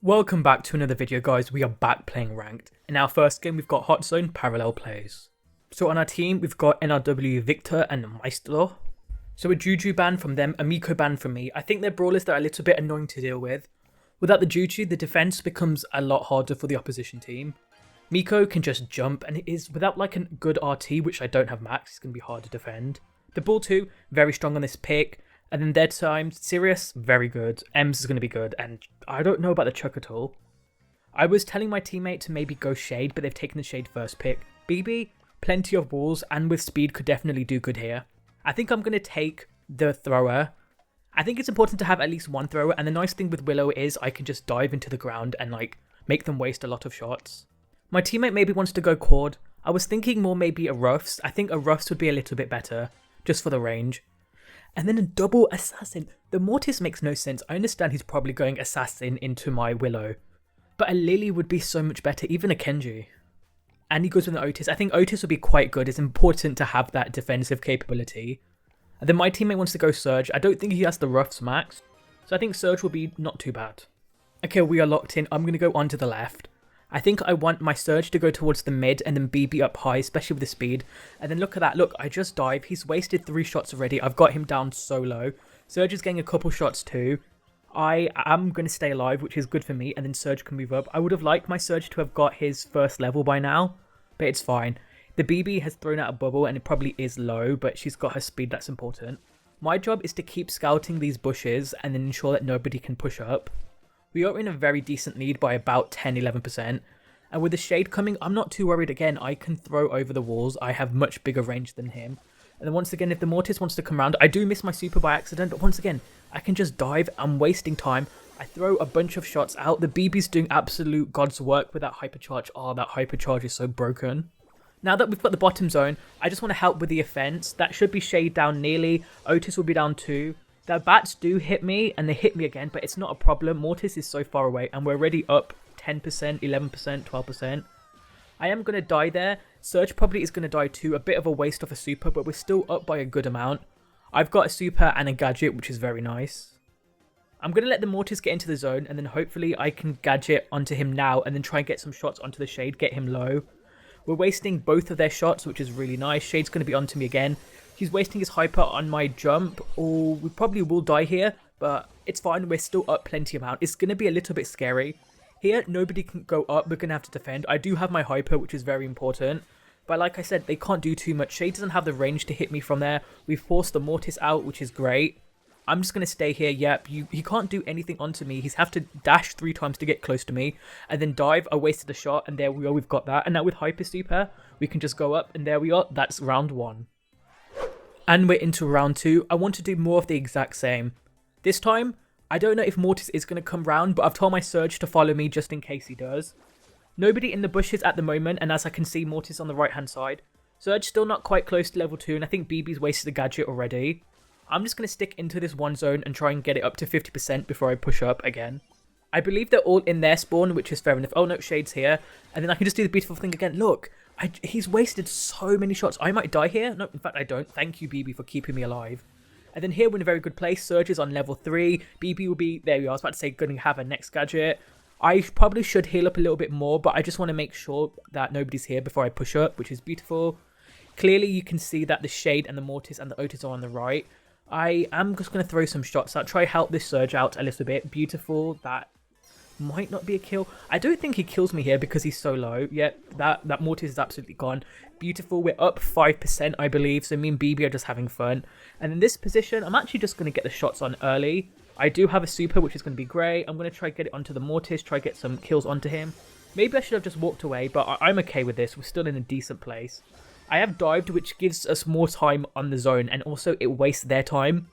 Welcome back to another video, guys. We are back playing Ranked. In our first game, we've got Hot Zone Parallel Plays. So on our team, we've got NRW Victor and Maestro. So a Juju ban from them, a Miko ban from me. I think they're brawlers that are a little bit annoying to deal with. Without the Juju, the defense becomes a lot harder for the opposition team. Miko can just jump, and it is without like a good RT, which I don't have max, it's going to be hard to defend. The Bull 2, very strong on this pick. And then dead time, Sirius, very good. Ems is going to be good, and I don't know about the Chuck at all. I was telling my teammate to maybe go Shade, but they've taken the Shade first pick. BB, plenty of walls, and with speed could definitely do good here. I think I'm going to take the thrower. I think it's important to have at least one thrower, and the nice thing with Willow is I can just dive into the ground and like make them waste a lot of shots. My teammate maybe wants to go Cord. I was thinking more maybe a Ruffs. I think a Ruffs would be a little bit better, just for the range. And then a double assassin. The Mortis makes no sense. I understand he's probably going assassin into my Willow. But a Lily would be so much better, even a Kenji. And he goes with an Otis. I think Otis would be quite good. It's important to have that defensive capability. And then my teammate wants to go Surge. I don't think he has the Ruffs max. So I think Surge will be not too bad. Okay, we are locked in. I'm going to go onto the left. I think I want my Surge to go towards the mid and then BB up high, especially with the speed. And then look at that. Look, I just dive. He's wasted 3 shots already. I've got him down so low. Surge is getting a couple shots too. I am going to stay alive, which is good for me. And then Surge can move up. I would have liked my Surge to have got his first level by now, but it's fine. The BB has thrown out a bubble and it probably is low, but she's got her speed. That's important. My job is to keep scouting these bushes and then ensure that nobody can push up. We are in a very decent lead by about 10-11%. And with the Shade coming, I'm not too worried again. I can throw over the walls. I have much bigger range than him. And then once again, if the Mortis wants to come around, I do miss my super by accident. But once again, I can just dive. I'm wasting time. I throw a bunch of shots out. The BB's doing absolute God's work with that hypercharge. Oh, that hypercharge is so broken. Now that we've got the bottom zone, I just want to help with the offense. That should be Shade down nearly. Otis will be down too. The bats do hit me, and they hit me again, but it's not a problem. Mortis is so far away, and we're already up 10%, 11%, 12%. I am going to die there. Surge probably is going to die too. A bit of a waste of a super, but we're still up by a good amount. I've got a super and a gadget, which is very nice. I'm going to let the Mortis get into the zone, and then hopefully I can gadget onto him now, and then try and get some shots onto the Shade, get him low. We're wasting both of their shots, which is really nice. Shade's going to be onto me again. He's wasting his hyper on my jump, or we probably will die here, but it's fine. We're still up plenty amount. It's going to be a little bit scary. Here, nobody can go up. We're going to have to defend. I do have my hyper, which is very important. But like I said, they can't do too much. Shade doesn't have the range to hit me from there. We've forced the Mortis out, which is great. I'm just going to stay here. Yep, he can't do anything onto me. He's have to dash 3 times to get close to me. And then dive. I wasted a shot, and there we are. We've got that. And now with hyper super, we can just go up. And there we are. That's round 1. And we're into round 2. I want to do more of the exact same. This time, I don't know if Mortis is going to come round, but I've told my Surge to follow me just in case he does. Nobody in the bushes at the moment, and as I can see, Mortis on the right hand side. Surge still not quite close to level 2, and I think BB's wasted a gadget already. I'm just going to stick into this one zone and try and get it up to 50% before I push up again. I believe they're all in their spawn, which is fair enough. Oh no, Shade's here. And then I can just do the beautiful thing again. Look, he's wasted so many shots. I might die here. No, in fact, I don't. Thank you, BB, for keeping me alive. And then here we're in a very good place. Surge is on level 3. BB will be... There we are. I was about to say going to have a next gadget. I probably should heal up a little bit more, but I just want to make sure that nobody's here before I push up, which is beautiful. Clearly, you can see that the Shade and the Mortis and the Otis are on the right. I am just going to throw some shots out. Try help this Surge out a little bit. Beautiful. That might not be a kill. I don't think he kills me here because he's so low. Yep, that Mortis is absolutely gone. Beautiful. We're up 5%, I believe. So me and BB are just having fun. And in this position, I'm actually just going to get the shots on early. I do have a super, which is going to be great. I'm going to try get it onto the Mortis, try get some kills onto him. Maybe I should have just walked away, but I'm okay with this. We're still in a decent place. I have dived, which gives us more time on the zone, and also it wastes their time.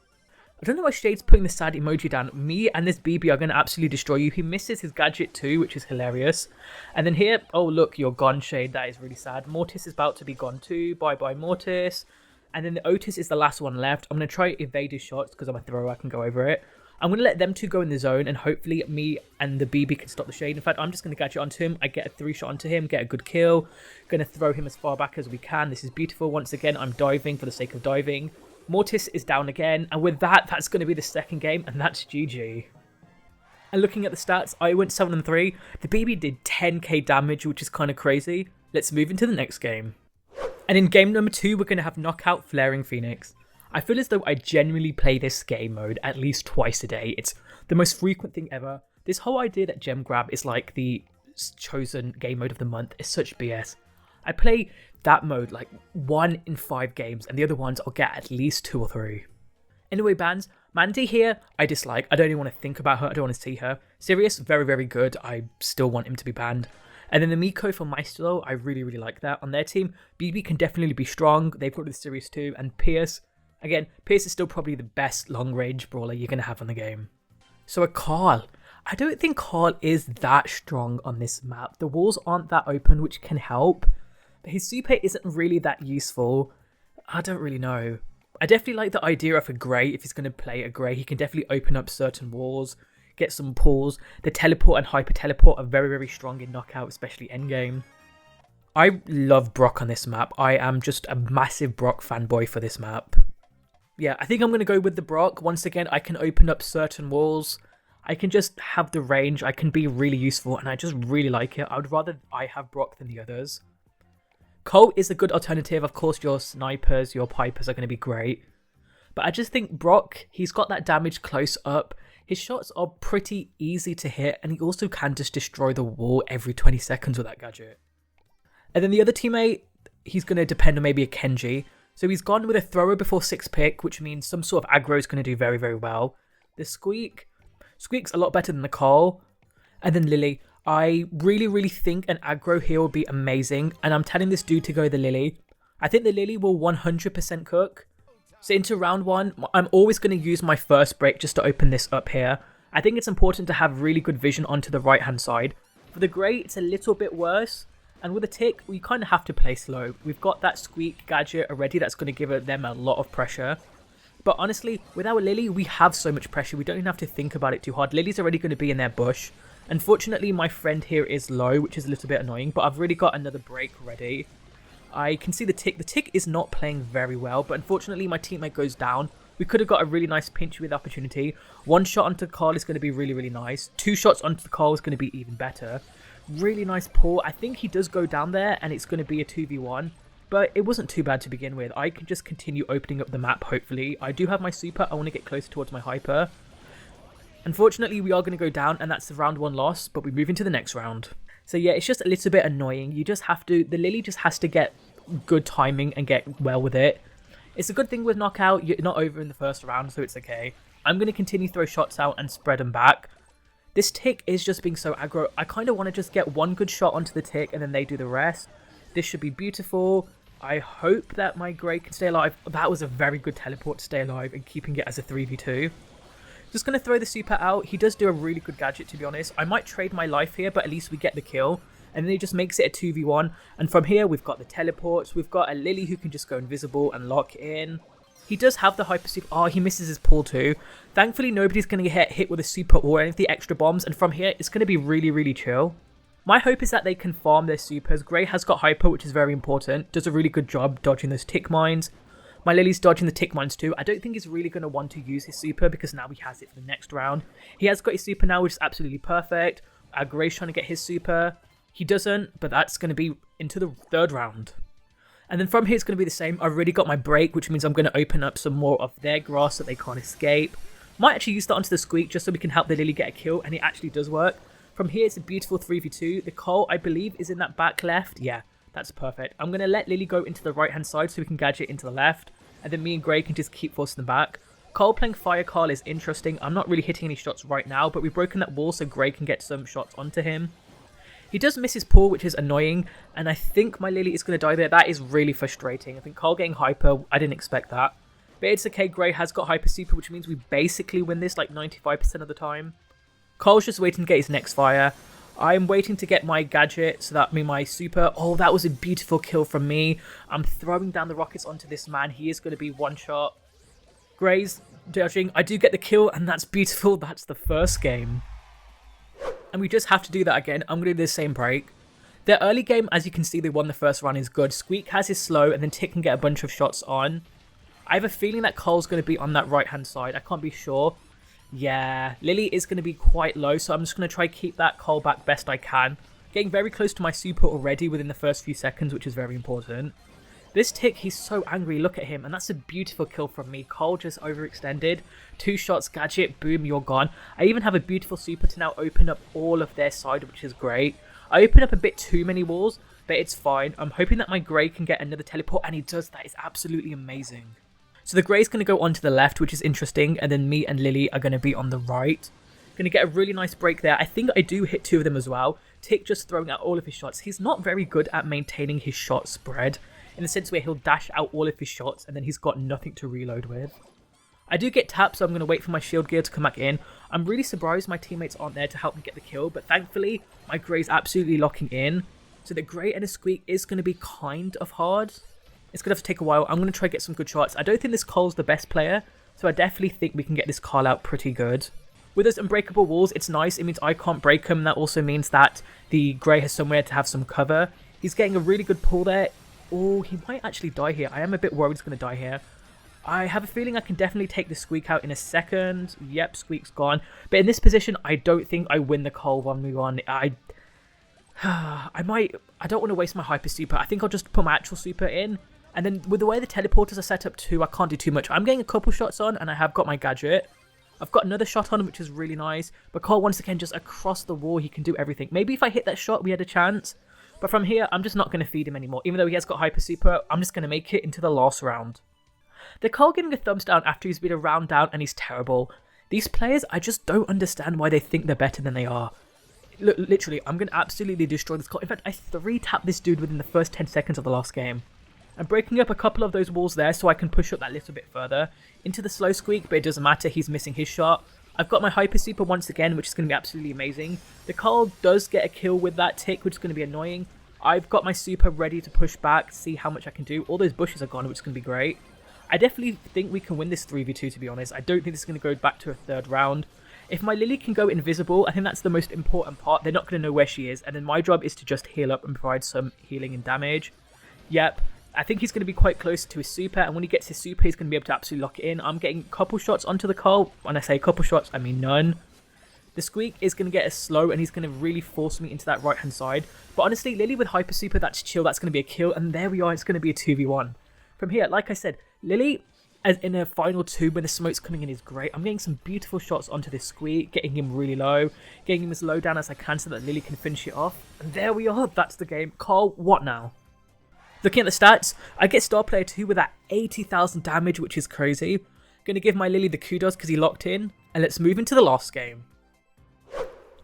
I don't know why Shade's putting the sad emoji down. Me and this BB are going to absolutely destroy you. He misses his gadget too, which is hilarious. And then here, oh look, you're gone, Shade. That is really sad. Mortis is about to be gone too. Bye-bye, Mortis. And then the Otis is the last one left. I'm going to try evade his shots because I'm a thrower. I can go over it. I'm going to let them two go in the zone, and hopefully me and the BB can stop the Shade. In fact, I'm just going to gadget onto him. I get a 3-shot onto him, get a good kill. Going to throw him as far back as we can. This is beautiful. Once again, I'm diving for the sake of diving. Mortis is down again, and with that, that's going to be the second game, and that's GG. And looking at the stats, I went 7-3. The BB did 10k damage, which is kind of crazy. Let's move into the next game. And in game number 2, we're going to have Knockout Flaring Pheonix. I feel as though I genuinely play this game mode at least twice a day. It's the most frequent thing ever. This whole idea that Gem Grab is like the chosen game mode of the month is such BS. I play that mode like 1 in 5 games, and the other ones I'll get at least 2 or 3. Anyway, bans. Mandy here, I dislike. I don't even want to think about her. I don't want to see her. Sirius, very, very good. I still want him to be banned. And then the Miko for Maestro, I really, really like that. On their team, BB can definitely be strong. They've got the Sirius too. And Pierce, again, Pierce is still probably the best long-range brawler you're going to have on the game. So a Carl. I don't think Carl is that strong on this map. The walls aren't that open, which can help. But his super isn't really that useful. I don't really know. I definitely like the idea of a Grey. If he's going to play a Grey, he can definitely open up certain walls, get some pulls. The teleport and hyper teleport are very, very strong in Knockout, especially endgame. I love Brock on this map. I am just a massive Brock fanboy for this map. Yeah, I think I'm going to go with the Brock. Once again, I can open up certain walls. I can just have the range. I can be really useful, and I just really like it. I would rather I have Brock than the others. Colt is a good alternative. Of course, your snipers, your pipers are going to be great. But I just think Brock, he's got that damage close up. His shots are pretty easy to hit, and he also can just destroy the wall every 20 seconds with that gadget. And then the other teammate, he's going to depend on maybe a Kenji. So he's gone with a thrower before 6 pick, which means some sort of aggro is going to do very, very well. The Squeak's a lot better than the Carl. And then Lily. I really, really think an aggro here will be amazing, and I'm telling this dude to go the Lily. I think the Lily will 100% cook. So into round 1, I'm always going to use my first break just to open this up here. I think it's important to have really good vision onto the right hand side. For the Grey, it's a little bit worse, and with a Tick, we kind of have to play slow. We've got that Squeak gadget already that's going to give them a lot of pressure. But honestly, with our Lily, we have so much pressure, we don't even have to think about it too hard. Lily's already going to be in their bush. Unfortunately, my friend here is low, which is a little bit annoying, but I've really got another break ready. I can see the Tick. The Tick is not playing very well, but unfortunately, my teammate goes down. We could have got a really nice pinch with opportunity. 1 shot onto Carl is going to be really, really nice. 2 shots onto the Carl is going to be even better. Really nice pull. I think he does go down there, and it's going to be a 2v1. But it wasn't too bad to begin with. I can just continue opening up the map, hopefully. I do have my super. I want to get closer towards my hyper. Unfortunately, we are going to go down, and that's the round 1 loss, but we move into the next round. So yeah, it's just a little bit annoying. You just have to, the Lily just has to get good timing and get well with it. It's a good thing with Knockout, you're not over in the first round, so it's okay. I'm going to continue throw shots out and spread them back. This Tick is just being so aggro. I kind of want to just get 1 good shot onto the Tick, and then they do the rest. This should be beautiful. I hope that my Grey can stay alive. That was a very good teleport to stay alive and keeping it as a 3v2. Just going to throw the super out. He does do a really good gadget, to be honest. I might trade my life here, but at least we get the kill. And then he just makes it a 2v1. And from here, we've got the teleports. We've got a Lily who can just go invisible and lock in. He does have the hyper super. Oh, he misses his pull too. Thankfully, nobody's going to get hit with a super or any of the extra bombs. And from here, it's going to be really, really chill. My hope is that they can farm their supers. Grey has got hyper, which is very important. Does a really good job dodging those tick mines. My Lily's dodging the tick mines too. I don't think he's really going to want to use his super because now he has it for the next round. He has got his super now, which is absolutely perfect. Grey's trying to get his super. He doesn't, but that's going to be into the 3rd round. And then from here, it's going to be the same. I've already got my break, which means I'm going to open up some more of their grass so they can't escape. Might actually use that onto the Squeak just so we can help the Lily get a kill, and it actually does work. From here, it's a beautiful 3v2. The Cole, I believe, is in that back left. Yeah, that's perfect. I'm going to let Lily go into the right-hand side so we can gadget into the left. And then me and Grey can just keep forcing them back. Cole playing Fire Carl is interesting. I'm not really hitting any shots right now, but we've broken that wall so Grey can get some shots onto him. He does miss his pull, which is annoying, and I think my Lily is going to die there. That is really frustrating. I think Cole getting hyper, I didn't expect that. But it's okay, Grey has got hyper super, which means we basically win this like 95% of the time. Cole's just waiting to get his next fire. I'm waiting to get my gadget, so that means my super. Oh, that was a beautiful kill from me. I'm throwing down the rockets onto this man. He is going to be one shot. Grey's dodging. I do get the kill, and that's beautiful. That's the first game. And we just have to do that again. I'm going to do the same break. Their early game, as you can see, they won the first run, is good. Squeak has his slow, and then Tick can get a bunch of shots on. I have a feeling that Cole's going to be on that right-hand side. I can't be sure. Yeah, Lily is going to be quite low, so I'm just going to try keep that Cole back best I can. Getting very close to my super already within the first few seconds, which is very important. This tick, he's so angry, look at him, and that's a beautiful kill from me. Cole just overextended. 2 shots, gadget, boom, you're gone. I even have a beautiful super to now open up all of their side, which is great. I opened up a bit too many walls, but it's fine. I'm hoping that my Grey can get another teleport, and he does. That is absolutely amazing. So the Grey's going to go on to the left, which is interesting, and then me and Lily are going to be on the right. Going to get a really nice break there. I think I do hit 2 of them as well. Tick just throwing out all of his shots. He's not very good at maintaining his shot spread, in the sense where he'll dash out all of his shots, and then he's got nothing to reload with. I do get tapped, so I'm going to wait for my shield gear to come back in. I'm really surprised my teammates aren't there to help me get the kill, but thankfully, my Grey's absolutely locking in. So the Grey and a Squeak is going to be kind of hard. It's going to have to take a while. I'm going to try to get some good shots. I don't think this Cole's the best player, so I definitely think we can get this Carl out pretty good. With those unbreakable walls, it's nice. It means I can't break them. That also means that the Grey has somewhere to have some cover. He's getting a really good pull there. Oh, he might actually die here. I am a bit worried he's going to die here. I have a feeling I can definitely take the Squeak out in a second. Yep, Squeak's gone. But in this position, I don't think I win the Cole 1v1. I don't want to waste my hyper super. I think I'll just put my actual super in. And then with the way the teleporters are set up too, I can't do too much. I'm getting a couple shots on, and I have got my gadget. I've got another shot on, which is really nice. But Cole, once again, just across the wall, he can do everything. Maybe if I hit that shot, we had a chance. But from here, I'm just not going to feed him anymore. Even though he has got hyper super, I'm just going to make it into the last round. The Cole getting a thumbs down after he's been a round down, and he's terrible. These players, I just don't understand why they think they're better than they are. Look, literally, I'm going to absolutely destroy this Cole. In fact, I 3-tapped this dude within the first 10 seconds of the last game. I'm breaking up a couple of those walls there so I can push up that little bit further into the slow Squeak, but it doesn't matter, he's missing his shot. I've got my hyper super once again, which is going to be absolutely amazing. The Cole does get a kill with that tick, which is going to be annoying. I've got my super ready to push back, see how much I can do. All those bushes are gone, which is going to be great. I definitely think we can win this 3v2, to be honest. I don't think this is going to go back to a third round. If my Lily can go invisible, I think that's the most important part. They're not going to know where she is, and then my job is to just heal up and provide some healing and damage. Yep, I think he's going to be quite close to his super, and when he gets his super, he's going to be able to absolutely lock it in. I'm getting a couple shots onto the Cole. When I say a couple shots, I mean none. The Squeak is going to get a slow, and he's going to really force me into that right-hand side. But honestly, Lily with hyper super, that's chill. That's going to be a kill, and there we are. It's going to be a 2v1. From here, like I said, Lily, as in a final 2 when the smoke's coming in, is great. I'm getting some beautiful shots onto this Squeak, getting him really low, getting him as low down as I can so that Lily can finish it off. And there we are. That's the game. Cole, what now? Looking at the stats, I get star player 2 with that 80,000 damage, which is crazy. Going to give my Lily the kudos because he locked in. And let's move into the last game.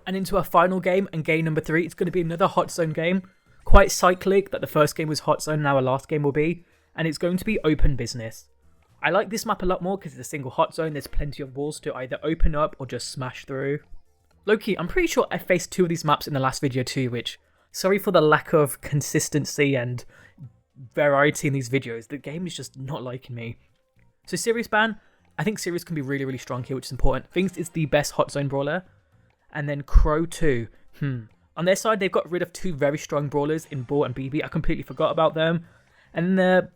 And into our final game, and game number 3. It's going to be another hot zone game. Quite cyclic that the first game was hot zone, now our last game will be. And it's going to be open business. I like this map a lot more because it's a single hot zone. There's plenty of walls to either open up or just smash through. Low-key, I'm pretty sure I faced 2 of these maps in the last video too, which, sorry for the lack of consistency and variety in these videos. The game is just not liking me. So Sirius ban, I think Sirius can be really, really strong here, which is important. Thinks it's the best hot zone brawler. And then Crow 2. On their side, they've got rid of 2 very strong brawlers in Ball and BB. I completely forgot about them. And the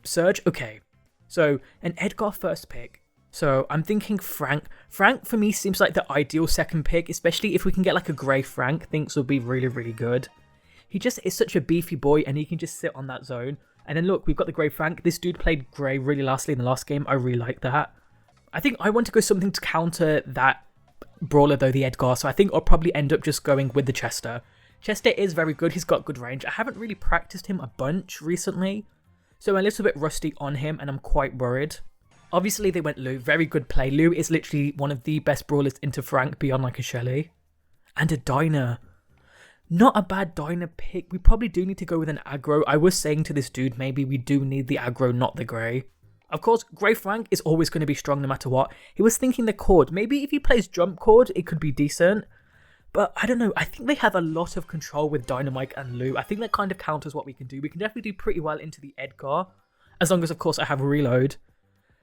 Surge, okay. So, an Edgar first pick. So, I'm thinking Frank. Frank, for me, seems like the ideal second pick, especially if we can get like a Grey Frank. Thinks will be really, really good. He just is such a beefy boy, and he can just sit on that zone. And then look, we've got the Grey Frank. This dude played Grey really lastly in the last game. I really like that. I think I want to go something to counter that brawler though, the Edgar. So I think I'll probably end up just going with the Chester. Chester is very good. He's got good range. I haven't really practiced him a bunch recently, so I'm a little bit rusty on him, and I'm quite worried. Obviously, they went Lou. Very good play. Lou is literally one of the best brawlers into Frank beyond like a Shelly. And a Dyna. Not a bad Dyna pick. We probably do need to go with an aggro. I was saying to this dude, maybe we do need the aggro, not the Grey. Of course, Grey Frank is always going to be strong no matter what. He was thinking the Cord. Maybe if he plays Jump Cord, it could be decent. But I don't know. I think they have a lot of control with Dynamite and Lou. I think that kind of counters what we can do. We can definitely do pretty well into the Edgar. As long as, of course, I have a reload.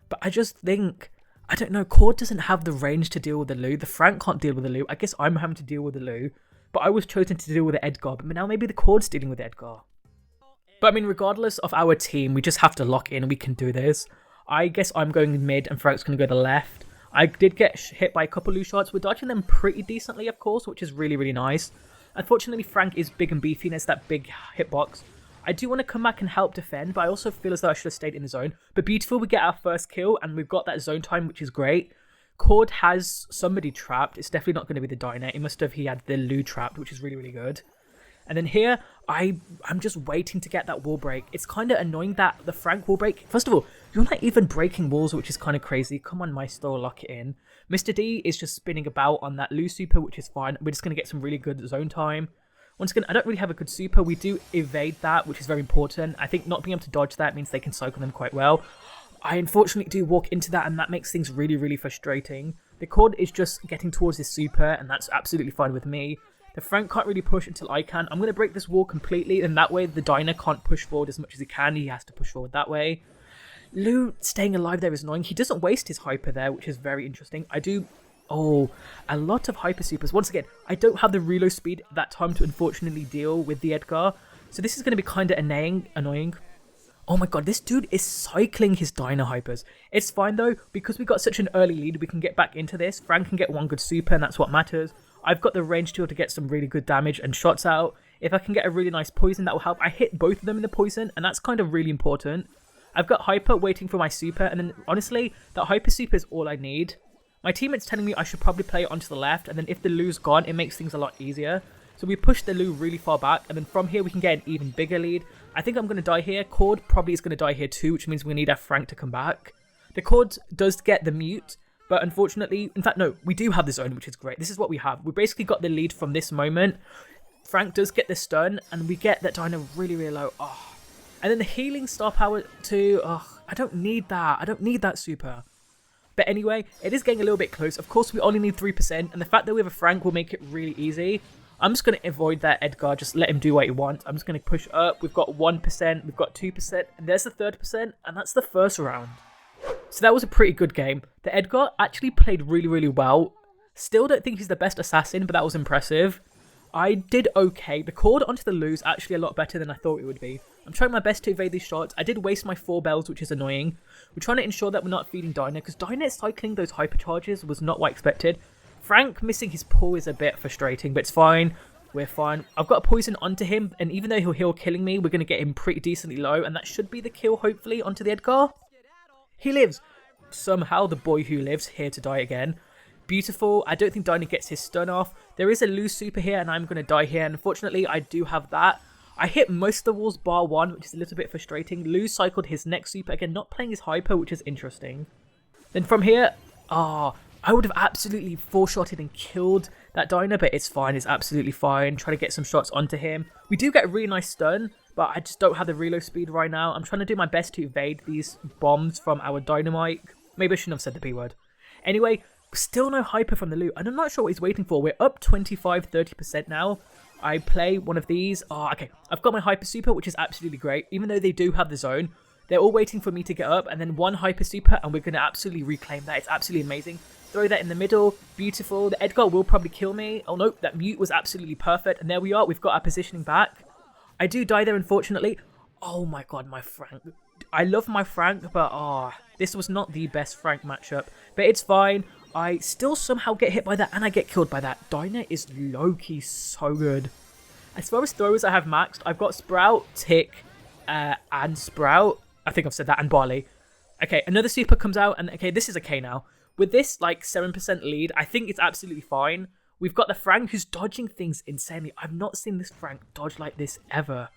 But I just think, I don't know, Cord doesn't have the range to deal with the Lou. The Frank can't deal with the Lou. I guess I'm having to deal with the Lou. But I was chosen to deal with the Edgar. But now maybe the Cord's dealing with the Edgar. But I mean, regardless of our team, we just have to lock in and we can do this. I guess I'm going mid and Frank's going to go to the left. I did get hit by a couple loose shots. We're dodging them pretty decently, of course, which is really, really nice. Unfortunately, Frank is big and beefy and it's that big hitbox. I do want to come back and help defend, but I also feel as though I should have stayed in the zone. But beautiful, we get our first kill, and we've got that zone time, which is great. Cord has somebody trapped. It's definitely not going to be the Diner. He had the Lou trapped, which is really, really good. And then here, I'm just waiting to get that wall break. It's kind of annoying that the Frank wall break... First of all, you're not even breaking walls, which is kind of crazy. Come on, Maestro, lock it in. Mr. D is just spinning about on that Lou super, which is fine. We're just going to get some really good zone time. Once again, I don't really have a good super. We do evade that, which is very important. I think not being able to dodge that means they can cycle them quite well. I unfortunately do walk into that, and that makes things really, really frustrating. The Cord is just getting towards his super, and that's absolutely fine with me. The Frank can't really push until I can. I'm going to break this wall completely, and that way the Diner can't push forward as much as he can. He has to push forward that way. Lou staying alive there is annoying. He doesn't waste his hyper there, which is very interesting. I do... Oh, a lot of hyper supers. Once again, I don't have the reload speed at that time to unfortunately deal with the Edgar. So this is going to be kind of annoying. Oh my god, this dude is cycling his Diner hypers. It's fine though, because we got such an early lead, we can get back into this. Frank can get one good super, and that's what matters. I've got the range tool to get some really good damage and shots out. If I can get a really nice poison, that will help. I hit both of them in the poison, and that's kind of really important. I've got hyper waiting for my super, and then honestly, that hyper super is all I need. My teammate's telling me I should probably play it onto the left, and then if the Lou's gone, it makes things a lot easier. So we push the Lou really far back, and then from here we can get an even bigger lead. I think I'm going to die here. Cord probably is going to die here too, which means we need our Frank to come back. The Cord does get the mute, but unfortunately, in fact, no, we do have the zone, which is great. This is what we have. We basically got the lead from this moment. Frank does get the stun, and we get that Diner really, really low. Oh. And then the healing star power too. Oh, I don't need that. I don't need that super. But anyway, it is getting a little bit close. Of course, we only need 3%, and the fact that we have a Frank will make it really easy. I'm just going to avoid that Edgar, just let him do what he wants. I'm just going to push up. We've got 1%, we've got 2%, and there's the 3%, and that's the first round. So that was a pretty good game. The Edgar actually played really, really well. Still don't think he's the best assassin, but that was impressive. I did okay. The Cord onto the Lou's actually a lot better than I thought it would be. I'm trying my best to evade these shots. I did waste my 4 bells, which is annoying. We're trying to ensure that we're not feeding Diner, because Diner cycling those hypercharges was not what I expected. Frank missing his pull is a bit frustrating, but it's fine. We're fine. I've got a poison onto him, and even though he'll heal killing me, we're going to get him pretty decently low, and that should be the kill, hopefully, onto the Edgar. He lives. Somehow, the boy who lives, here to die again. Beautiful. I don't think Diner gets his stun off. There is a loose super here, and I'm going to die here, and unfortunately, I do have that. I hit most of the walls bar 1, which is a little bit frustrating. Lou cycled his next super, again, not playing his hyper, which is interesting. Then from here, I would have absolutely 4-shotted and killed that Diner, but it's fine, it's absolutely fine. Try to get some shots onto him. We do get a really nice stun, but I just don't have the reload speed right now. I'm trying to do my best to evade these bombs from our Dynamite. Maybe I shouldn't have said the B word. Anyway, still no hyper from the Lou, and I'm not sure what he's waiting for. We're up 25-30% now. I play one of these. Oh, okay. I've got my hyper super, which is absolutely great. Even though they do have the zone, they're all waiting for me to get up, and then one hyper super, and we're going to absolutely reclaim that. It's absolutely amazing. Throw that in the middle. Beautiful. The Edgar will probably kill me. Oh, no. That mute was absolutely perfect. And there we are. We've got our positioning back. I do die there, unfortunately. Oh, my God. My Frank. I love my Frank, but this was not the best Frank matchup. But it's fine. I still somehow get hit by that, and I get killed by that. Diner is low-key so good. As far as throwers I have maxed, I've got Sprout, Tick, and Sprout. I think I've said that, and Barley. Okay, another super comes out, and okay, this is okay now. With this, like, 7% lead, I think it's absolutely fine. We've got the Frank who's dodging things insanely. I've not seen this Frank dodge like this ever.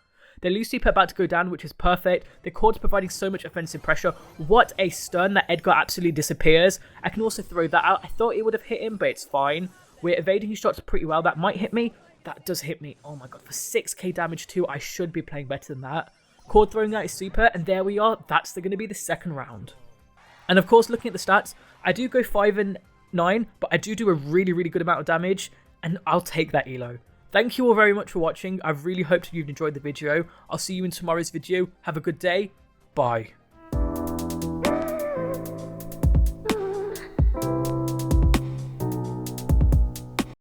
The loose super about to go down, which is perfect. The Cord's providing so much offensive pressure. What a stun. That Edgar absolutely disappears. I can also throw that out. I thought it would have hit him, but it's fine. We're evading his shots pretty well. That might hit me. That does hit me. Oh my God. For 6k damage too, I should be playing better than that. Cord throwing out his super, and there we are. That's going to be the second round. And of course, looking at the stats, I do go 5 and 9, but I do a really, really good amount of damage, and I'll take that elo. Thank you all very much for watching. I really hope you've enjoyed the video. I'll see you in tomorrow's video. Have a good day. Bye.